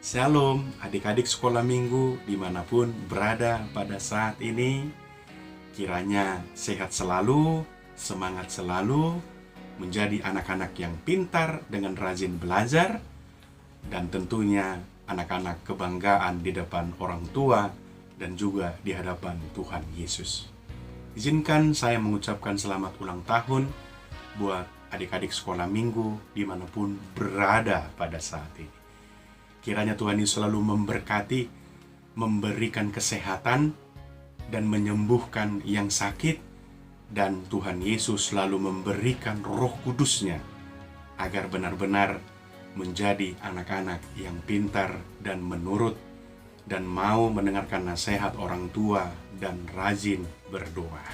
Shalom adik-adik sekolah minggu dimanapun berada pada saat ini. Kiranya sehat selalu, semangat selalu, menjadi anak-anak yang pintar dengan rajin belajar, dan tentunya anak-anak kebanggaan di depan orang tua dan juga di hadapan Tuhan Yesus. Izinkan saya mengucapkan selamat ulang tahun buat adik-adik sekolah minggu dimanapun berada pada saat ini. Kiranya Tuhan Yesus selalu memberkati, memberikan kesehatan, dan menyembuhkan yang sakit. Dan Tuhan Yesus selalu memberikan Roh Kudus-Nya agar benar-benar menjadi anak-anak yang pintar dan menurut dan mau mendengarkan nasihat orang tua dan rajin berdoa.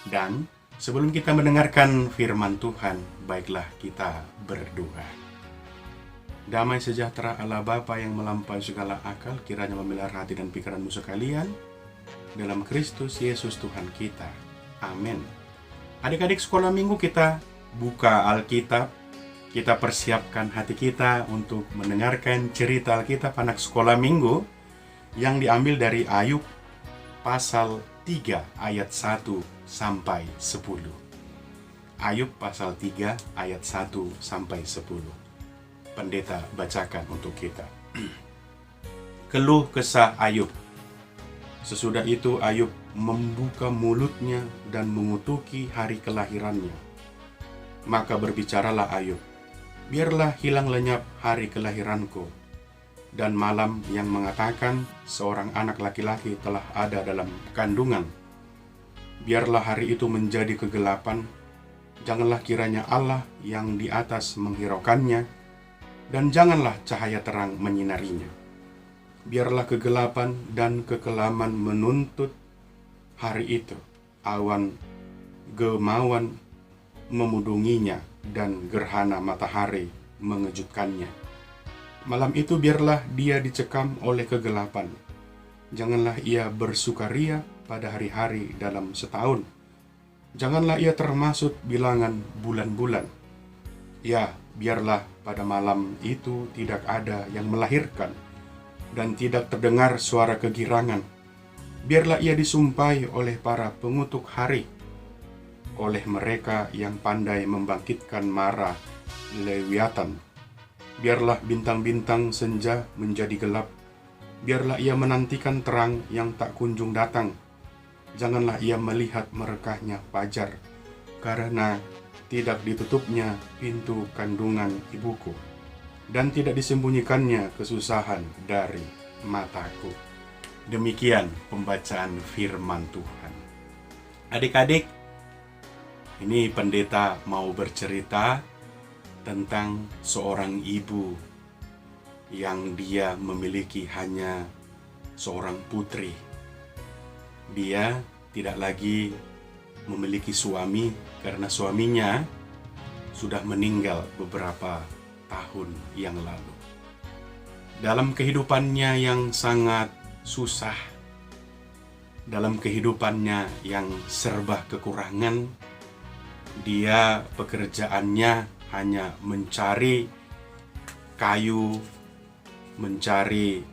Dan sebelum kita mendengarkan firman Tuhan, baiklah kita berdoa. Damai sejahtera Allah Bapa yang melampaui segala akal, kiranya memelihara hati dan pikiranmu sekalian dalam Kristus Yesus Tuhan kita. Amin. Adik-adik sekolah minggu, kita buka Alkitab, kita persiapkan hati kita untuk mendengarkan cerita Alkitab anak sekolah minggu yang diambil dari Ayub pasal 3 ayat 1 sampai 10. Ayub pasal 3 ayat 1 sampai 10. Pendeta bacakan untuk kita. Keluh kesah Ayub. Sesudah itu Ayub membuka mulutnya dan mengutuki hari kelahirannya. Maka berbicaralah Ayub, biarlah hilang lenyap hari kelahiranku, dan malam yang mengatakan seorang anak laki-laki telah ada dalam kandungan. Biarlah hari itu menjadi kegelapan, janganlah kiranya Allah yang di atas menghiraukannya, dan janganlah cahaya terang menyinarinya. Biarlah kegelapan dan kekelaman menuntut hari itu, awan gemawan memudunginya, dan gerhana matahari mengejutkannya. Malam itu biarlah dia dicekam oleh kegelapan. Janganlah ia bersukaria pada hari-hari dalam setahun. Janganlah ia termasuk bilangan bulan-bulan. Ya, biarlah pada malam itu tidak ada yang melahirkan, dan tidak terdengar suara kegirangan. Biarlah ia disumpahi oleh para pengutuk hari, oleh mereka yang pandai membangkitkan mara Lewiatan. Biarlah bintang-bintang senja menjadi gelap. Biarlah ia menantikan terang yang tak kunjung datang. Janganlah ia melihat merekahnya fajar, karena tidak ditutupnya pintu kandungan ibuku, dan tidak disembunyikannya kesusahan dari mataku. Demikian pembacaan firman Tuhan. Adik-adik, ini pendeta mau bercerita tentang seorang ibu yang dia memiliki hanya seorang putri. Dia tidak lagi memiliki suami karena suaminya sudah meninggal beberapa tahun yang lalu. Dalam kehidupannya yang sangat susah, dalam kehidupannya yang serba kekurangan, dia pekerjaannya hanya mencari kayu, mencari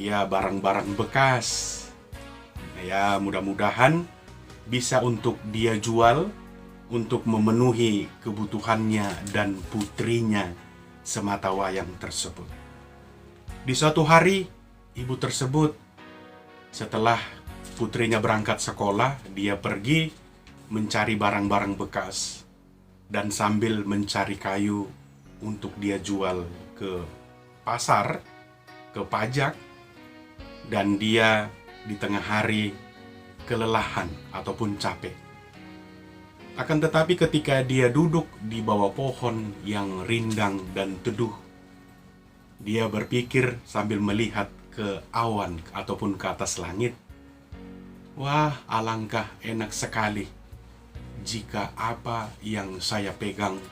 barang-barang bekas. Mudah-mudahan bisa untuk dia jual, untuk memenuhi kebutuhannya dan putrinya sematawayang tersebut. Di suatu hari, ibu tersebut setelah putrinya berangkat sekolah, dia pergi mencari barang-barang bekas dan sambil mencari kayu untuk dia jual ke pasar, ke pajak, dan dia di tengah hari kelelahan ataupun capek. Akan tetapi ketika dia duduk di bawah pohon yang rindang dan teduh, dia berpikir sambil melihat ke awan ataupun ke atas langit, wah, alangkah enak sekali jika apa yang saya pegang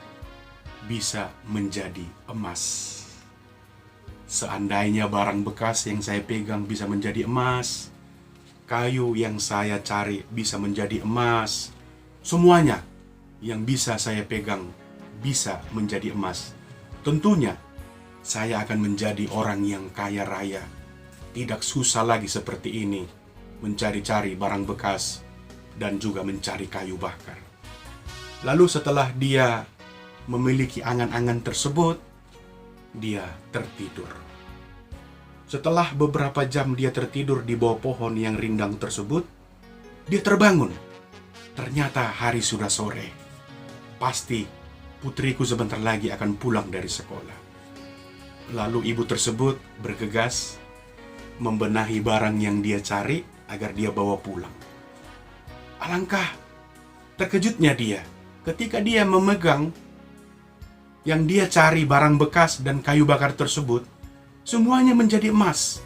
bisa menjadi emas. Seandainya barang bekas yang saya pegang bisa menjadi emas, kayu yang saya cari bisa menjadi emas, semuanya yang bisa saya pegang bisa menjadi emas. Tentunya saya akan menjadi orang yang kaya raya. Tidak susah lagi seperti ini mencari-cari barang bekas dan juga mencari kayu bakar. Lalu setelah dia memiliki angan-angan tersebut, dia tertidur. Setelah beberapa jam dia tertidur di bawah pohon yang rindang tersebut, dia terbangun. Ternyata hari sudah sore. Pasti putriku sebentar lagi akan pulang dari sekolah. Lalu ibu tersebut bergegas membenahi barang yang dia cari agar dia bawa pulang. Alangkah terkejutnya dia ketika dia memegang yang dia cari, barang bekas dan kayu bakar tersebut, semuanya menjadi emas.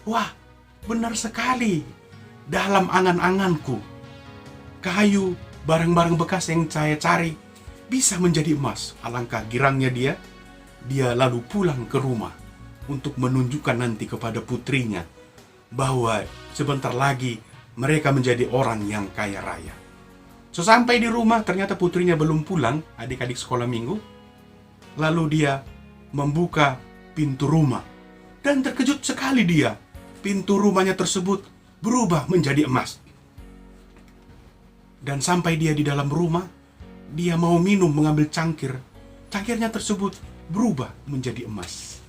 Wah, benar sekali. Dalam angan-anganku, kayu, barang-barang bekas yang saya cari bisa menjadi emas. Alangkah girangnya dia lalu pulang ke rumah untuk menunjukkan nanti kepada putrinya bahwa sebentar lagi mereka menjadi orang yang kaya raya. Sesampai di rumah, ternyata putrinya belum pulang, adik-adik sekolah minggu. Lalu dia membuka pintu rumah, dan terkejut sekali dia. Pintu rumahnya tersebut berubah menjadi emas. Dan sampai dia di dalam rumah, dia mau minum, mengambil cangkir. Cangkirnya tersebut berubah menjadi emas.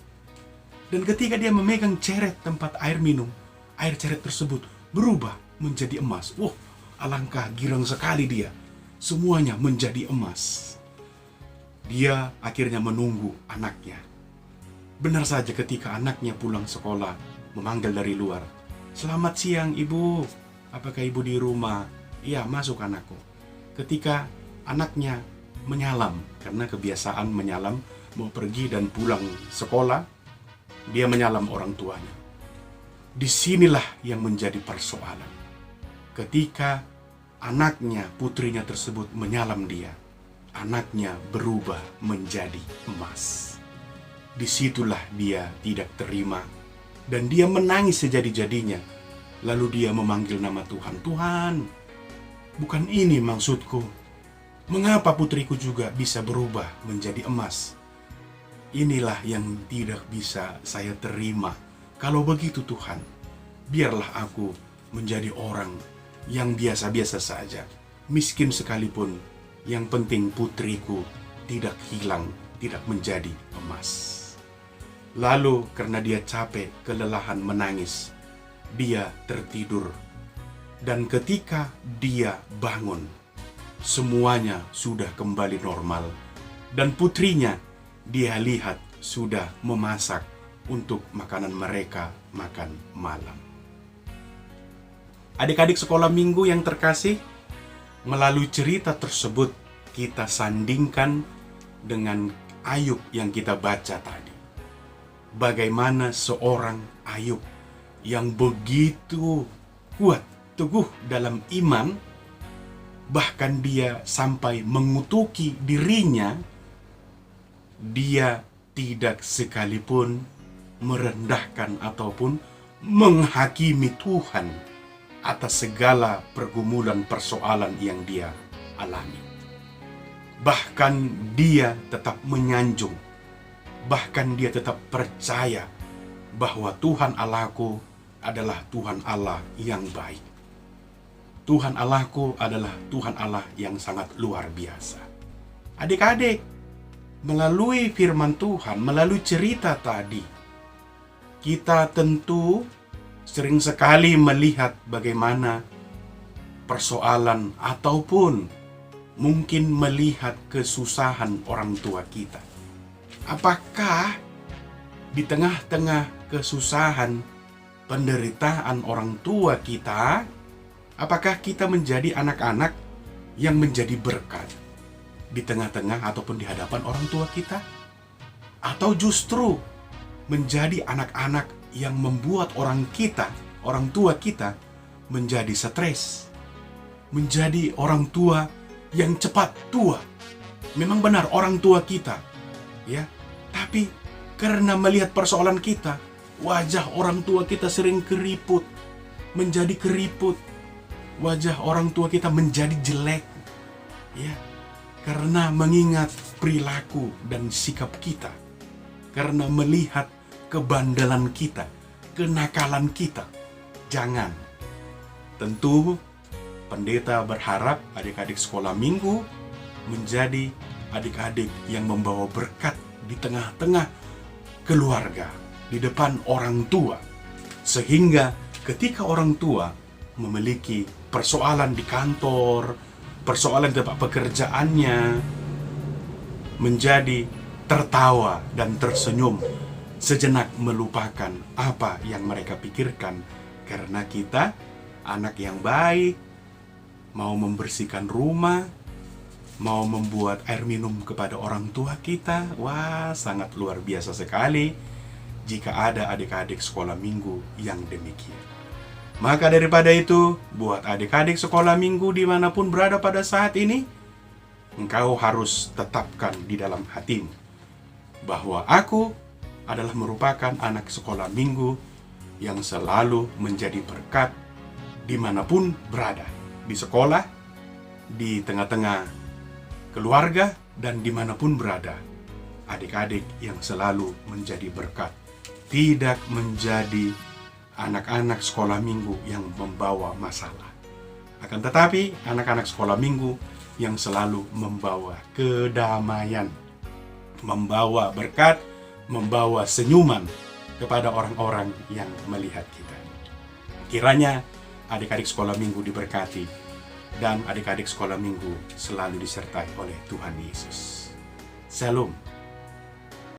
Dan ketika dia memegang ceret tempat air minum, air ceret tersebut berubah menjadi emas. Wah, alangkah girang sekali dia. Semuanya menjadi emas. Dia akhirnya menunggu anaknya. Benar saja ketika anaknya pulang sekolah, memanggil dari luar. Selamat siang ibu, apakah ibu di rumah? Iya, masuk anakku. Ketika anaknya menyalam, karena kebiasaan menyalam, mau pergi dan pulang sekolah, dia menyalam orang tuanya. Disinilah yang menjadi persoalan. Ketika anaknya, putrinya tersebut menyalam dia, anaknya berubah menjadi emas. Disitulah dia tidak terima dan dia menangis sejadi-jadinya. Lalu dia memanggil nama Tuhan. Tuhan, bukan ini maksudku. Mengapa putriku juga bisa berubah menjadi emas? Inilah yang tidak bisa saya terima. Kalau begitu Tuhan, biarlah aku menjadi orang yang biasa-biasa saja, miskin sekalipun. Yang penting putriku tidak hilang, tidak menjadi emas. Lalu karena dia capek, kelelahan, menangis, dia tertidur. Dan ketika dia bangun, semuanya sudah kembali normal. Dan putrinya dia lihat sudah memasak untuk makanan mereka makan malam. Adik-adik sekolah minggu yang terkasih, melalui cerita tersebut kita sandingkan dengan Ayub yang kita baca tadi. Bagaimana seorang Ayub yang begitu kuat, teguh dalam iman, bahkan dia sampai mengutuki dirinya, dia tidak sekalipun merendahkan ataupun menghakimi Tuhan atas segala pergumulan persoalan yang dia alami. Bahkan dia tetap menyanjung, bahkan dia tetap percaya bahwa Tuhan Allahku adalah Tuhan Allah yang baik. Tuhan Allahku adalah Tuhan Allah yang sangat luar biasa. Adik-adik, melalui firman Tuhan, melalui cerita tadi, kita tentu sering sekali melihat bagaimana persoalan ataupun mungkin melihat kesusahan orang tua kita. Apakah di tengah-tengah kesusahan, penderitaan orang tua kita, apakah kita menjadi anak-anak yang menjadi berkat di tengah-tengah ataupun di hadapan orang tua kita? Atau justru menjadi anak-anak yang membuat orang tua kita menjadi stres, menjadi orang tua yang cepat tua. Memang benar orang tua kita, ya, tapi karena melihat persoalan kita, wajah orang tua kita sering keriput, menjadi keriput. Wajah orang tua kita menjadi jelek, ya, karena mengingat perilaku dan sikap kita. karena melihat kebandelan kita, kenakalan kita. Jangan. Tentu pendeta berharap adik-adik sekolah minggu menjadi adik-adik yang membawa berkat di tengah-tengah keluarga, di depan orang tua. Sehingga ketika orang tua memiliki persoalan di kantor, persoalan di tempat pekerjaannya, menjadi tertawa dan tersenyum, sejenak melupakan apa yang mereka pikirkan. Karena kita anak yang baik, mau membersihkan rumah, mau membuat air minum kepada orang tua kita. Wah, sangat luar biasa sekali jika ada adik-adik sekolah minggu yang demikian. Maka daripada itu, buat adik-adik sekolah minggu dimanapun berada pada saat ini, engkau harus tetapkan di dalam hatimu bahwa aku adalah merupakan anak sekolah minggu yang selalu menjadi berkat dimanapun berada, di sekolah, di tengah-tengah keluarga, dan dimanapun berada. Adik-adik yang selalu menjadi berkat, tidak menjadi anak-anak sekolah minggu yang membawa masalah. Akan tetapi anak-anak sekolah minggu yang selalu membawa kedamaian, membawa berkat, membawa senyuman kepada orang-orang yang melihat kita. Kiranya adik-adik sekolah minggu diberkati dan adik-adik sekolah minggu selalu disertai oleh Tuhan Yesus. Shalom.